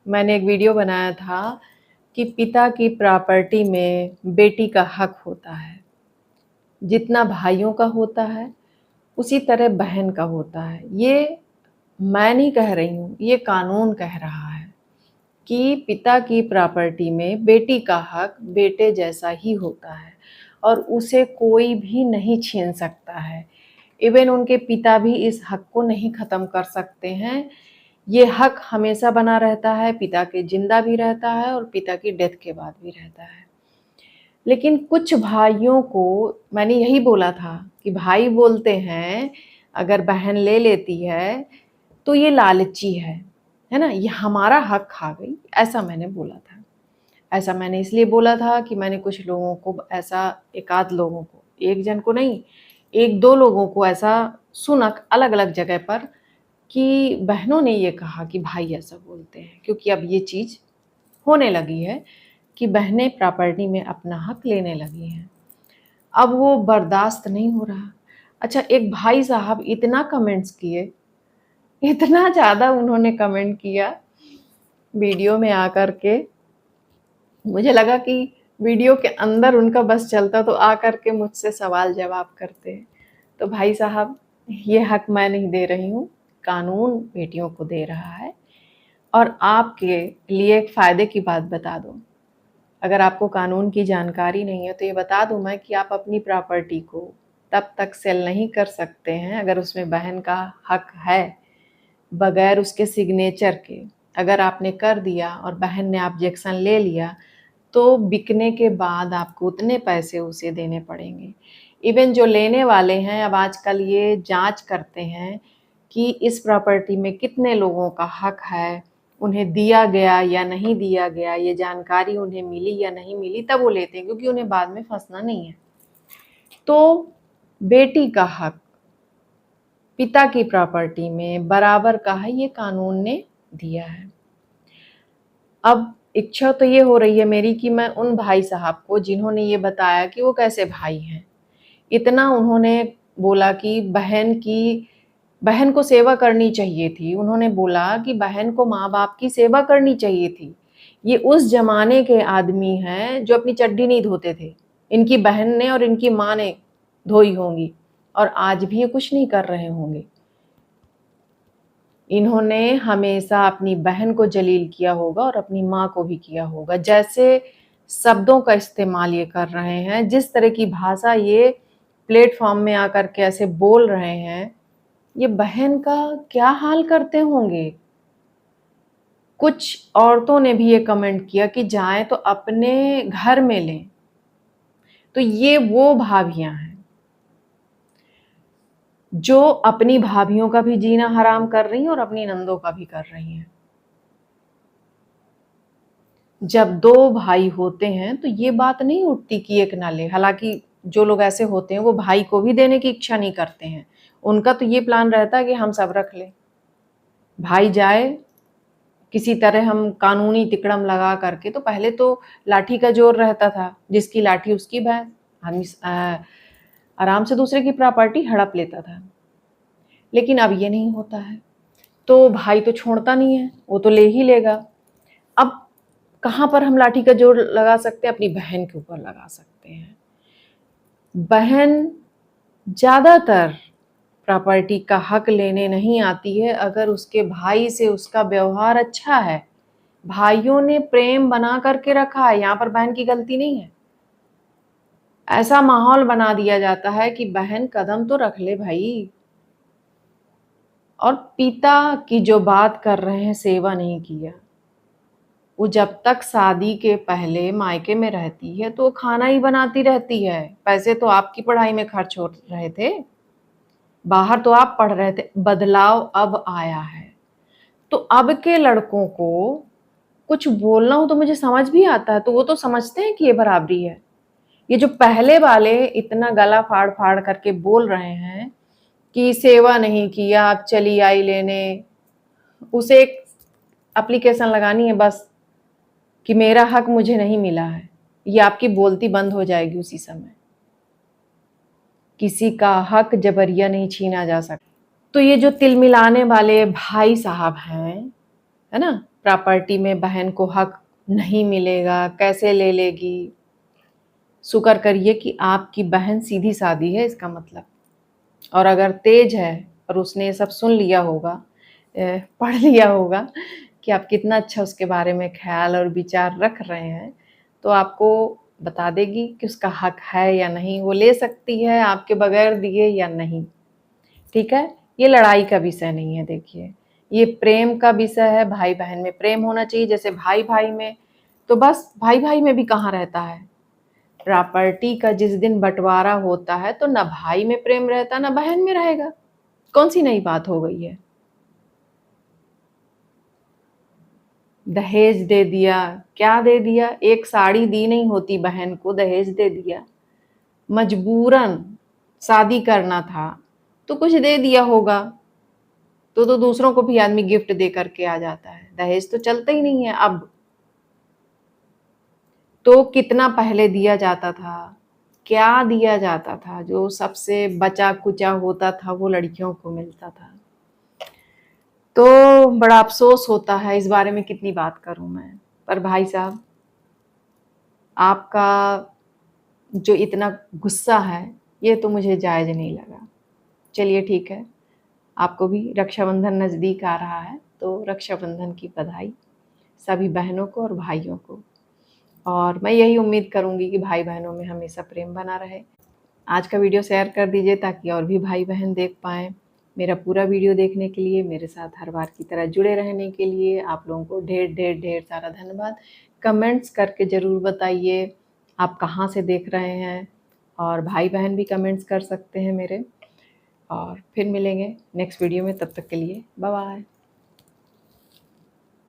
मैंने एक वीडियो बनाया था कि पिता की प्रॉपर्टी में बेटी का हक होता है। जितना भाइयों का होता है, उसी तरह बहन का होता है। ये मैं नहीं कह रही हूँ, ये कानून कह रहा है कि पिता की प्रॉपर्टी में बेटी का हक बेटे जैसा ही होता है और उसे कोई भी नहीं छीन सकता है। इवन उनके पिता भी इस हक को नहीं ख़त्म कर सकते हैं। ये हक हमेशा बना रहता है, पिता के जिंदा भी रहता है और पिता की डेथ के बाद भी रहता है। लेकिन कुछ भाइयों को मैंने यही बोला था कि भाई बोलते हैं अगर बहन ले लेती है तो ये लालची है ना? ये हमारा हक खा गई, ऐसा मैंने बोला था। ऐसा मैंने इसलिए बोला था कि मैंने कुछ लोगों को ऐसा एकाध लोगों को, एक जन को नहीं, 1-2 लोगों को ऐसा सुना अलग-अलग जगह पर कि बहनों ने ये कहा कि भाई ऐसा बोलते हैं, क्योंकि अब ये चीज़ होने लगी है कि बहनें प्रॉपर्टी में अपना हक लेने लगी हैं। अब वो बर्दाश्त नहीं हो रहा। अच्छा, एक भाई साहब इतना कमेंट्स किए, इतना ज़्यादा उन्होंने कमेंट किया वीडियो में आकर के, मुझे लगा कि वीडियो के अंदर उनका बस चलता तो आकर के मुझसे सवाल जवाब करते। तो भाई साहब, ये हक मैं नहीं दे रही हूँ, कानून बेटियों को दे रहा है। और आपके लिए एक फ़ायदे की बात बता दूँ, अगर आपको कानून की जानकारी नहीं है तो ये बता दूँ मैं कि आप अपनी प्रॉपर्टी को तब तक सेल नहीं कर सकते हैं अगर उसमें बहन का हक है, बगैर उसके सिग्नेचर के। अगर आपने कर दिया और बहन ने ऑब्जेक्शन ले लिया तो बिकने के बाद आपको उतने पैसे उसे देने पड़ेंगे। इवन जो लेने वाले हैं अब आजकल ये जांच करते हैं कि इस प्रॉपर्टी में कितने लोगों का हक है, उन्हें दिया गया या नहीं दिया गया, ये जानकारी उन्हें मिली या नहीं मिली, तब वो लेते हैं, क्योंकि उन्हें बाद में फंसना नहीं है। तो बेटी का हक पिता की प्रॉपर्टी में बराबर का है, ये कानून ने दिया है। अब इच्छा तो ये हो रही है मेरी कि मैं उन भाई साहब को जिन्होंने ये बताया कि वो कैसे भाई हैं, इतना उन्होंने बोला कि बहन को सेवा करनी चाहिए थी। उन्होंने बोला कि बहन को माँ-बाप की सेवा करनी चाहिए थी। ये उस ज़माने के आदमी हैं जो अपनी चड्डी नहीं धोते थे। इनकी बहन ने और इनकी माँ ने धोई होंगी और आज भी ये कुछ नहीं कर रहे होंगे। इन्होंने हमेशा अपनी बहन को जलील किया होगा और अपनी माँ को भी किया होगा। जैसे शब्दों का इस्तेमाल ये कर रहे हैं, जिस तरह की भाषा ये प्लेटफ़ॉर्म में आकर के ऐसे बोल रहे हैं, ये बहन का क्या हाल करते होंगे? कुछ औरतों ने भी ये कमेंट किया कि जाएँ तो अपने घर में लें। तो ये वो भाभियाँ हैं जो अपनी भाभियों का भी जीना हराम कर रही हैं और अपनी नंदों का भी कर रही हैं। जब 2 भाई होते हैं तो ये बात नहीं उठती कि एक ना ले। हालाँकि जो लोग ऐसे होते हैं वो भाई को भी देने की इच्छा नहीं करते हैं। उनका तो ये प्लान रहता है कि हम सब रख लें। भाई जाए, किसी तरह हम कानूनी तिकड़म लगा करके, तो पहले तो लाठी का ज़ोर रहता था, जिसकी लाठी उसकी भैंस। आराम से दूसरे की प्रॉपर्टी हड़प लेता था। लेकिन अब ये नहीं होता है। तो भाई तो छोड़ता नहीं है, वो तो ले ही लेगा। अब कहाँ पर हम लाठी का जोर लगा सकते हैं? अपनी बहन के ऊपर लगा सकते हैं। बहन ज़्यादातर प्रॉपर्टी का हक लेने नहीं आती है अगर उसके भाई से उसका व्यवहार अच्छा है। भाइयों ने प्रेम बना करके रखा है, यहाँ पर बहन की गलती नहीं है। ऐसा माहौल बना दिया जाता है कि बहन कदम तो रख ले भाई। और पिता की जो बात कर रहे हैं, सेवा नहीं किया। वो जब तक शादी के पहले मायके में रहती है तो वो खाना ही बनाती रहती है। पैसे तो आपकी पढ़ाई में खर्च हो रहे थे, बाहर तो आप पढ़ रहे थे। बदलाव अब आया है। तो अब के लड़कों को कुछ बोलना हो तो मुझे समझ भी आता है, तो वो तो समझते हैं कि ये बराबरी है। ये जो पहले वाले इतना गला फाड़-फाड़ करके बोल रहे हैं कि सेवा नहीं किया, आप चली आई लेने, उसे एक एप्लीकेशन लगानी है बस कि मेरा हक मुझे नहीं मिला है। ये आपकी बोलती बंद हो जाएगी उसी समय। किसी का हक जबरिया नहीं छीना जा सकता। तो ये जो तिलमिलाने वाले भाई साहब हैं, है ना? प्रॉपर्टी में बहन को हक नहीं मिलेगा, कैसे ले लेगी। शुक्र करिए कि आपकी बहन सीधी सादी है इसका मतलब। और अगर तेज है और उसने ये सब सुन लिया होगा, पढ़ लिया होगा कि आप कितना अच्छा उसके बारे में ख्याल और विचार रख रहे हैं, तो आपको बता देगी कि उसका हक है या नहीं, वो ले सकती है आपके बगैर दिए या नहीं। ठीक है, ये लड़ाई का विषय नहीं है। देखिए, ये प्रेम का विषय है। भाई बहन में प्रेम होना चाहिए, जैसे भाई भाई में। तो बस भाई भाई में भी कहाँ रहता है, प्रॉपर्टी का जिस दिन बंटवारा होता है तो ना भाई में प्रेम रहता ना बहन में रहेगा। कौन सी नई बात हो गई है। दहेज दे दिया, क्या दे दिया, एक साड़ी दी नहीं होती बहन को, दहेज दे दिया। मजबूरन शादी करना था तो कुछ दे दिया होगा, तो दूसरों को भी आदमी गिफ्ट दे करके आ जाता है। दहेज तो चलता ही नहीं है अब। तो कितना पहले दिया जाता था, क्या दिया जाता था, जो सबसे बचा कुचा होता था वो लड़कियों को मिलता था। तो बड़ा अफसोस होता है, इस बारे में कितनी बात करूं मैं। पर भाई साहब, आपका जो इतना गुस्सा है ये तो मुझे जायज़ नहीं लगा। चलिए ठीक है, आपको भी रक्षाबंधन नज़दीक आ रहा है, तो रक्षाबंधन की बधाई सभी बहनों को और भाइयों को। और मैं यही उम्मीद करूंगी कि भाई बहनों में हमेशा प्रेम बना रहे। आज का वीडियो शेयर कर दीजिए ताकि और भी भाई बहन देख पाएँ। मेरा पूरा वीडियो देखने के लिए, मेरे साथ हर बार की तरह जुड़े रहने के लिए आप लोगों को ढेर ढेर ढेर सारा धन्यवाद। कमेंट्स करके ज़रूर बताइए आप कहाँ से देख रहे हैं, और भाई बहन भी कमेंट्स कर सकते हैं मेरे। और फिर मिलेंगे नेक्स्ट वीडियो में, तब तक के लिए बाय बाय।